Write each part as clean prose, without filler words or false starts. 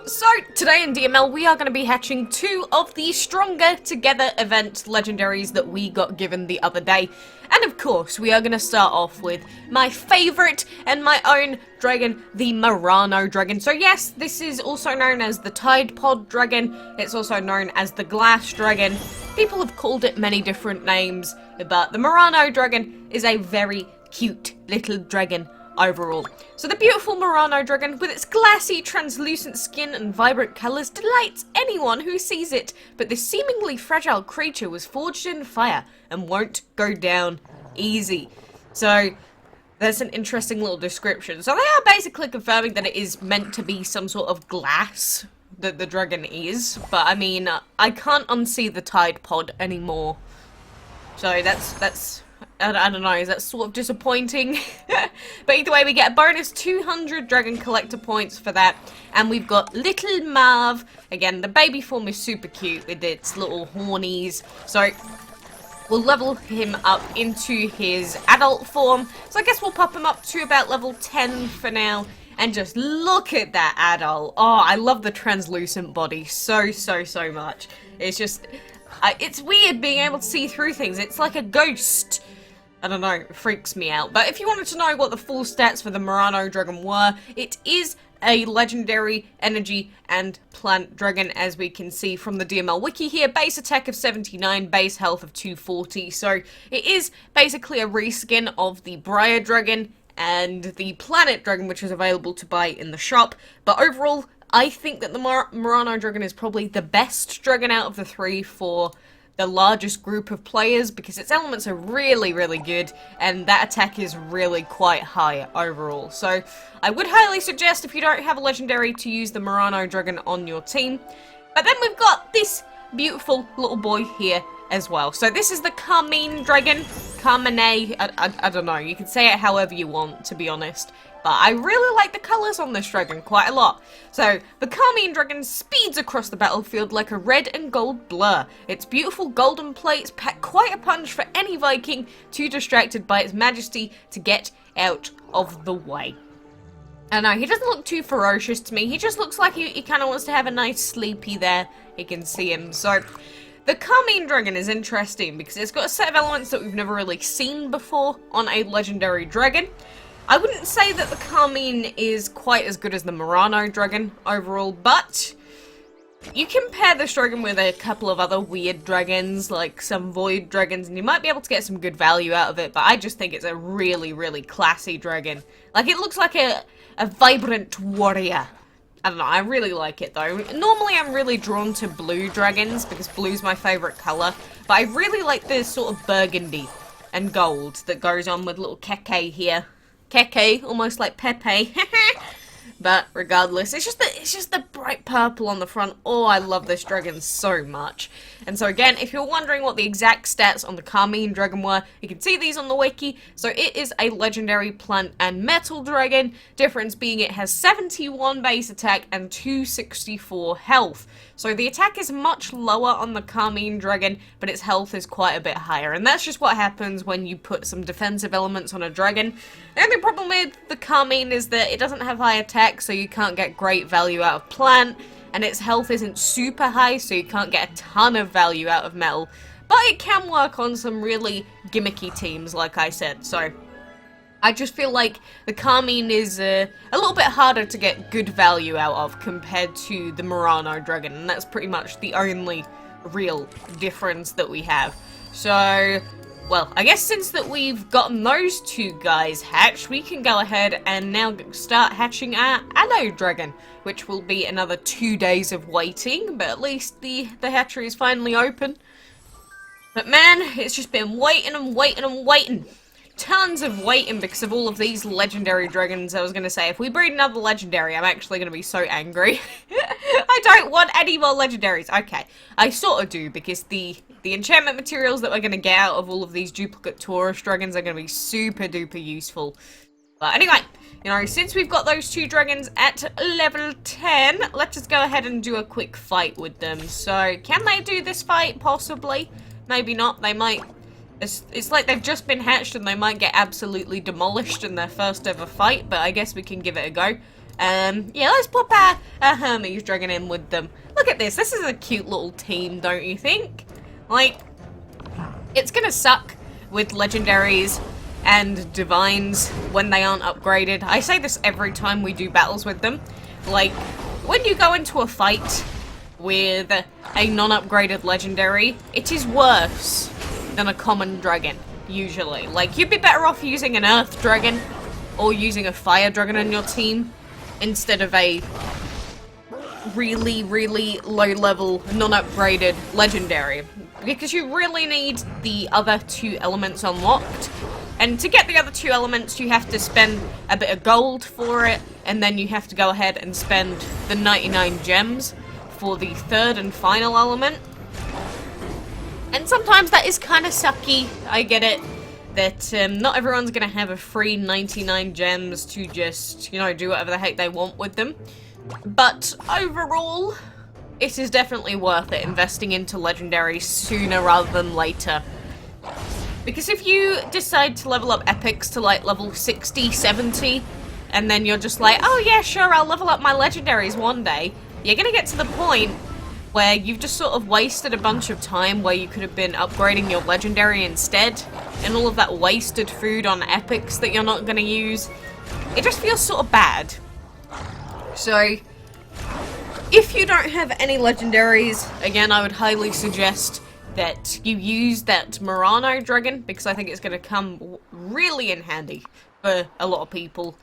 So today in DML we are going to be hatching two of the Stronger Together event legendaries that we got given the other day. And of course we are going to start off with my favourite and my own dragon, the Murano dragon. So yes, this is also known as the Tide Pod dragon. It's also known as the Glass dragon. People have called it many different names, but the Murano dragon is a very cute little dragon overall. So the beautiful Murano dragon, with its glassy, translucent skin and vibrant colours, delights anyone who sees it, but this seemingly fragile creature was forged in fire and won't go down easy. So there's an interesting little description. So they are basically confirming that it is meant to be some sort of glass that the dragon is, but I mean, I can't unsee the Tide Pod anymore. So that's I don't know, is that sort of disappointing? But either way, we get a bonus 200 Dragon Collector points for that. And we've got Little Marv. Again, the baby form is super cute with its little hornies. So we'll level him up into his adult form. So I guess we'll pop him up to about level 10 for now. And just look at that adult. Oh, I love the translucent body so much. It's just, it's weird being able to see through things. It's like a ghost. I don't know, it freaks me out. But if you wanted to know what the full stats for the Murano dragon were, it is a legendary energy and plant dragon, as we can see from the DML wiki here. Base attack of 79, base health of 240. So it is basically a reskin of the Briar dragon and the Planet dragon, which is available to buy in the shop. But overall, I think that the Murano dragon is probably the best dragon out of the three for the largest group of players, because its elements are really good, and that attack is really quite high overall. So I would highly suggest, if you don't have a legendary, to use the Murano dragon on your team. But then we've got this beautiful little boy here as well. So this is the Carmine dragon. Carmine, I don't know, you can say it however you want, to be honest. But I really like the colours on this dragon quite a lot. So, the Carmine dragon speeds across the battlefield like a red and gold blur. Its beautiful golden plates pack quite a punch for any Viking too distracted by its majesty to get out of the way. I know, he doesn't look too ferocious to me. He just looks like he kind of wants to have a nice sleepy there. You can see him. So, the Carmine dragon is interesting because it's got a set of elements that we've never really seen before on a legendary dragon. I wouldn't say that the Carmine is quite as good as the Murano dragon overall, but you can pair this dragon with a couple of other weird dragons, like some void dragons, and you might be able to get some good value out of it, but I just think it's a really classy dragon. Like, it looks like a vibrant warrior. I don't know, I really like it though. Normally I'm really drawn to blue dragons, because blue's my favourite colour, but I really like this sort of burgundy and gold that goes on with little keke here. Keke, almost like Pepe. But regardless, it's just the bright purple on the front. Oh, I love this dragon so much. And so again, if you're wondering what the exact stats on the Carmine dragon were, you can see these on the wiki. So it is a legendary plant and metal dragon. Difference being it has 71 base attack and 264 health. So the attack is much lower on the Carmine dragon, but its health is quite a bit higher. And that's just what happens when you put some defensive elements on a dragon. The only problem with the Carmine is that it doesn't have high attack, so you can't get great value out of plant, and its health isn't super high, so you can't get a ton of value out of metal. But it can work on some really gimmicky teams, like I said, so I just feel like the Carmine is a little bit harder to get good value out of compared to the Murano dragon, and that's pretty much the only real difference that we have. So, well, I guess since that we've gotten those two guys hatched, we can go ahead and now start hatching our ALOE dragon, which will be another 2 days of waiting, but at least the hatchery is finally open. But man, it's just been waiting and waiting. Tons of waiting because of all of these legendary dragons. I was going to say, if we breed another legendary, I'm actually going to be so angry. I don't want any more legendaries. Okay, I sort of do, because the enchantment materials that we're going to get out of all of these duplicate Taurus dragons are going to be super duper useful. But anyway, you know, since we've got those two dragons at level 10, let's just go ahead and do a quick fight with them. So, can they do this fight? Possibly. Maybe not. They might. It's like they've just been hatched and they might get absolutely demolished in their first ever fight, but I guess we can give it a go. Yeah, let's pop our Hermes dragon in with them. Look at this. This is a cute little team, don't you think? Like, it's gonna suck with legendaries and divines when they aren't upgraded. I say this every time we do battles with them. Like, when you go into a fight with a non-upgraded legendary, it is worse than a common dragon, usually. Like, you'd be better off using an earth dragon or using a fire dragon on your team instead of a really, really low-level, non-upgraded legendary. Because you really need the other two elements unlocked. And to get the other two elements, you have to spend a bit of gold for it, and then you have to go ahead and spend the 99 gems for the third and final element. And sometimes that is kind of sucky, I get it, that not everyone's going to have a free 99 gems to just, you know, do whatever the heck they want with them. But overall, it is definitely worth it investing into legendaries sooner rather than later. Because if you decide to level up epics to like level 60, 70, and then you're just like, oh yeah, sure, I'll level up my legendaries one day, you're going to get to the point where you've just sort of wasted a bunch of time where you could have been upgrading your legendary instead, and all of that wasted food on epics that you're not going to use. It just feels sort of bad. So, if you don't have any legendaries, again, I would highly suggest that you use that Murano dragon, because I think it's going to come really in handy for a lot of people.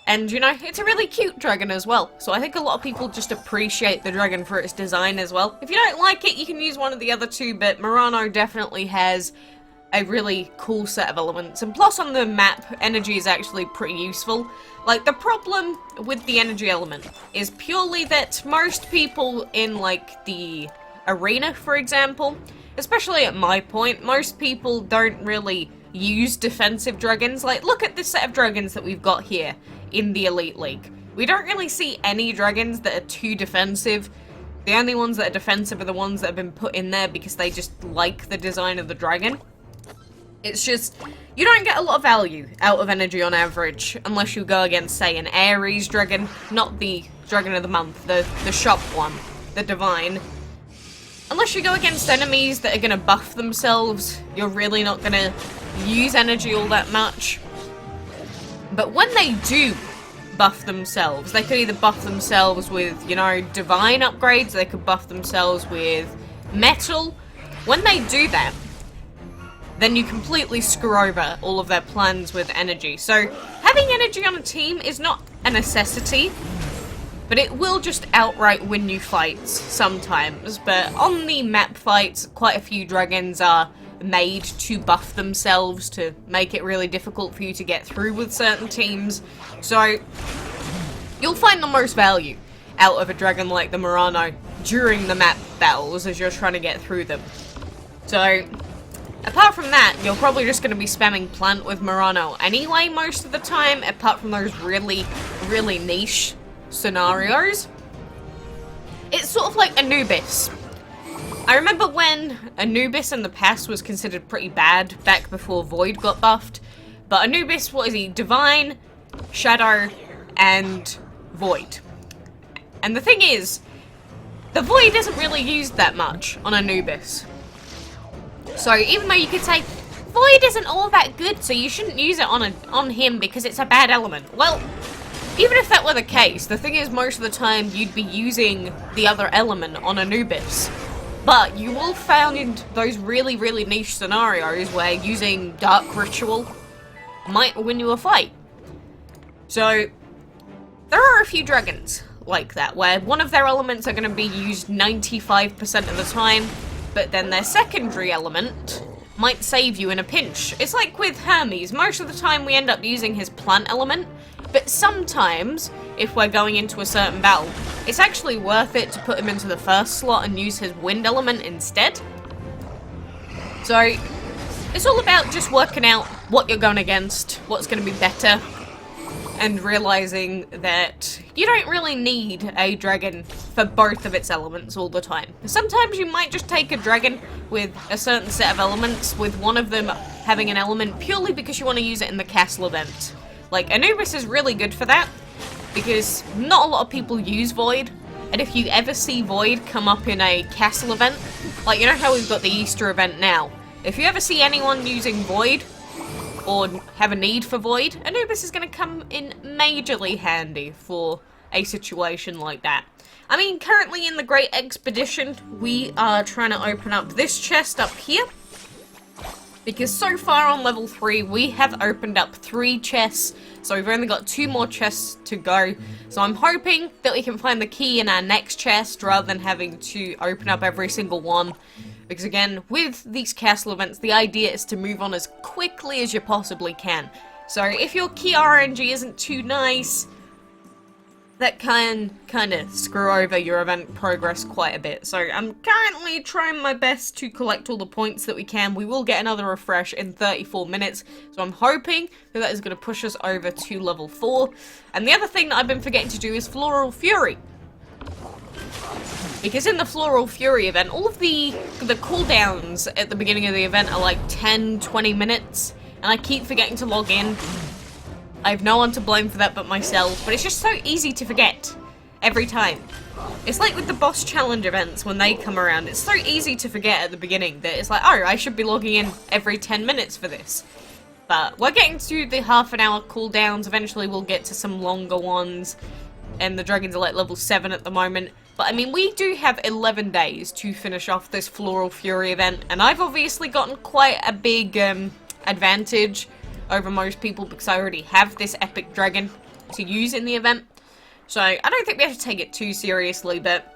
And, you know, it's a really cute dragon as well, so I think a lot of people just appreciate the dragon for its design as well. If you don't like it, you can use one of the other two, but Murano definitely has a really cool set of elements. And plus on the map, energy is actually pretty useful. Like, the problem with the energy element is purely that most people in, like, the arena, for example, especially at my point, most people don't really use defensive dragons. Like, look at this set of dragons that we've got here in the Elite League. We don't really see any dragons that are too defensive. The only ones that are defensive are the ones that have been put in there because they just like the design of the dragon. It's just, you don't get a lot of value out of energy on average, unless you go against, say, an Ares dragon, not the Dragon of the Month, the shop one, the Divine. Unless you go against enemies that are going to buff themselves, you're really not going to use energy all that much. But when they do buff themselves, they could either buff themselves with, you know, divine upgrades, they could buff themselves with metal. When they do that, then you completely screw over all of their plans with energy. So, having energy on a team is not a necessity, but it will just outright win you fights sometimes. But on the map fights, quite a few dragons are made to buff themselves to make it really difficult for you to get through with certain teams. So, you'll find the most value out of a dragon like the Murano during the map battles as you're trying to get through them. So, apart from that, you're probably just going to be spamming plant with Murano anyway most of the time, apart from those really, really niche scenarios. It's sort of like Anubis. I remember when Anubis in the past was considered pretty bad back before Void got buffed, but Anubis, what is he? Divine, Shadow, and Void. And the thing is, the Void isn't really used that much on Anubis. So even though you could say, Void isn't all that good, so you shouldn't use it on him because it's a bad element. Well, even if that were the case, the thing is most of the time you'd be using the other element on Anubis. But you will find those really, really niche scenarios where using Dark Ritual might win you a fight. So, there are a few dragons like that, where one of their elements are going to be used 95% of the time, but then their secondary element might save you in a pinch. It's like with Hermes, most of the time we end up using his plant element, but sometimes, if we're going into a certain battle, it's actually worth it to put him into the first slot and use his wind element instead. So, it's all about just working out what you're going against, what's going to be better, and realizing that you don't really need a dragon for both of its elements all the time. Sometimes you might just take a dragon with a certain set of elements, with one of them having an element purely because you want to use it in the castle event. Like, Anubis is really good for that, because not a lot of people use Void, and if you ever see Void come up in a castle event, like you know how we've got the Easter event now, if you ever see anyone using Void, or have a need for Void, Anubis is going to come in majorly handy for a situation like that. I mean, currently in the Great Expedition, we are trying to open up this chest up here, because so far on level 3, we have opened up 3 chests, so we've only got 2 more chests to go. So I'm hoping that we can find the key in our next chest, rather than having to open up every single one. Because again, with these castle events, the idea is to move on as quickly as you possibly can. So if your key RNG isn't too nice, that can kind of screw over your event progress quite a bit. So I'm currently trying my best to collect all the points that we can. We will get another refresh in 34 minutes. So I'm hoping that that is going to push us over to level 4. And the other thing that I've been forgetting to do is Floral Fury. Because in the Floral Fury event, all of the cooldowns at the beginning of the event are like 10-20 minutes. And I keep forgetting to log in. I have no one to blame for that but myself, but it's just so easy to forget every time. It's like with the boss challenge events when they come around, it's so easy to forget at the beginning that it's like, oh, I should be logging in every 10 minutes for this. But we're getting to the half-an-hour cooldowns, eventually we'll get to some longer ones, and the dragons are like level 7 at the moment. But I mean, we do have 11 days to finish off this Floral Fury event, and I've obviously gotten quite a big advantage over most people because I already have this epic dragon to use in the event. So I don't think we have to take it too seriously, but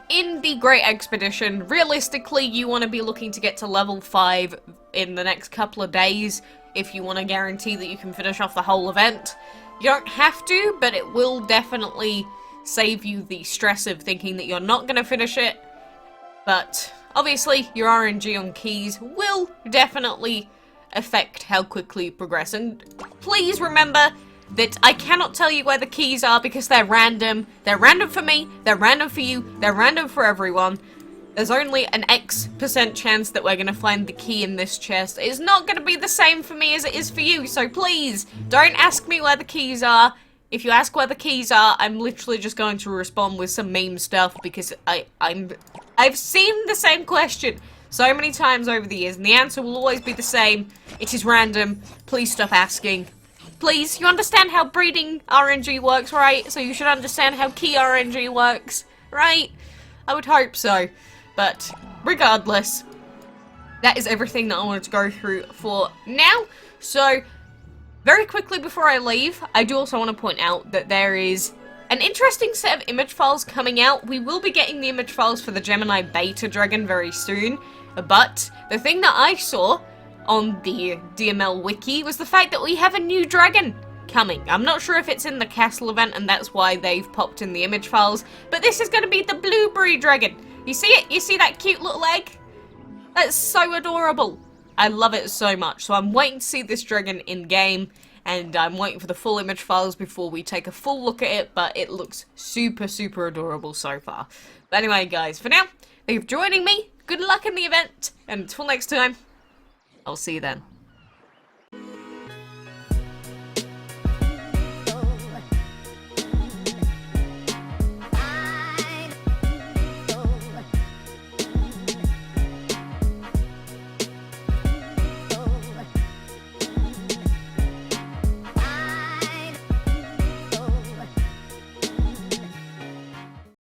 in the Great Expedition, realistically you want to be looking to get to level 5 in the next couple of days if you want to guarantee that you can finish off the whole event. You don't have to, but it will definitely save you the stress of thinking that you're not going to finish it. But obviously your RNG on keys will definitely affect how quickly you progress. And please remember that I cannot tell you where the keys are because they're random. They're random for me, they're random for you, they're random for everyone. There's only an X% chance that we're going to find the key in this chest. It's not going to be the same for me as it is for you, so please, don't ask me where the keys are. If you ask where the keys are, I'm literally just going to respond with some meme stuff because I've seen the same question so many times over the years, and the answer will always be the same. It is random. Please stop asking. Please, you understand how breeding RNG works, right? So you should understand how key RNG works, right? I would hope so. But regardless, that is everything that I wanted to go through for now. So very quickly before I leave, I do also want to point out that there is an interesting set of image files coming out. We will be getting the image files for the Gemini Beta Dragon very soon. But the thing that I saw on the DML wiki was the fact that we have a new dragon coming. I'm not sure if it's in the castle event and that's why they've popped in the image files, but this is going to be the blueberry dragon. You see it? You see that cute little egg? That's so adorable. I love it so much. So I'm waiting to see this dragon in game, and I'm waiting for the full image files before we take a full look at it, but it looks super, super adorable so far. But anyway, guys, for now, thank you for joining me. Good luck in the event, and until next time, I'll see you then.